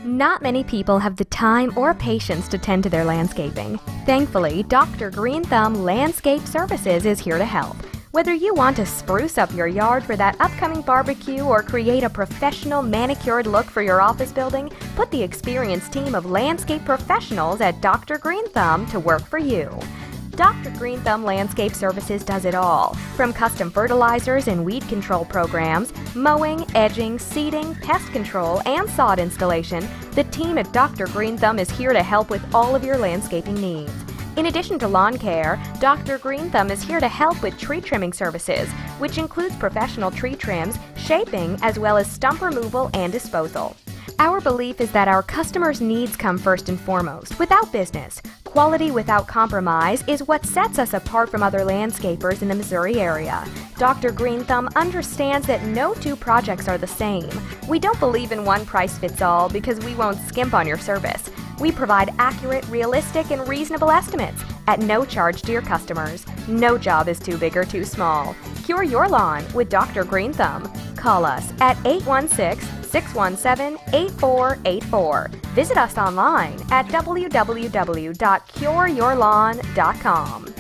Not many people have the time or patience to tend to their landscaping. Thankfully, Dr. Green Thumb Landscape Services is here to help. Whether you want to spruce up your yard for that upcoming barbecue or create a professional manicured look for your office building, put the experienced team of landscape professionals at Dr. Green Thumb to work for you. Dr. Green Thumb Landscape Services does it all, from custom fertilizers and weed control programs, mowing, edging, seeding, pest control, and sod installation. The team at Dr. Green Thumb is here to help with all of your landscaping needs. In addition to lawn care, Dr. Green Thumb is here to help with tree trimming services, which includes professional tree trims, shaping, as well as stump removal and disposal. Our belief is that our customers' needs come first and foremost, without business. Quality without compromise is what sets us apart from other landscapers in the Missouri area. Dr. Green Thumb understands that no two projects are the same. We don't believe in one price fits all because we won't skimp on your service. We provide accurate, realistic, and reasonable estimates at no charge to your customers. No job is too big or too small. Cure your lawn with Dr. Green Thumb. Call us at 816-617-8484. Visit us online at www.cureyourlawn.com.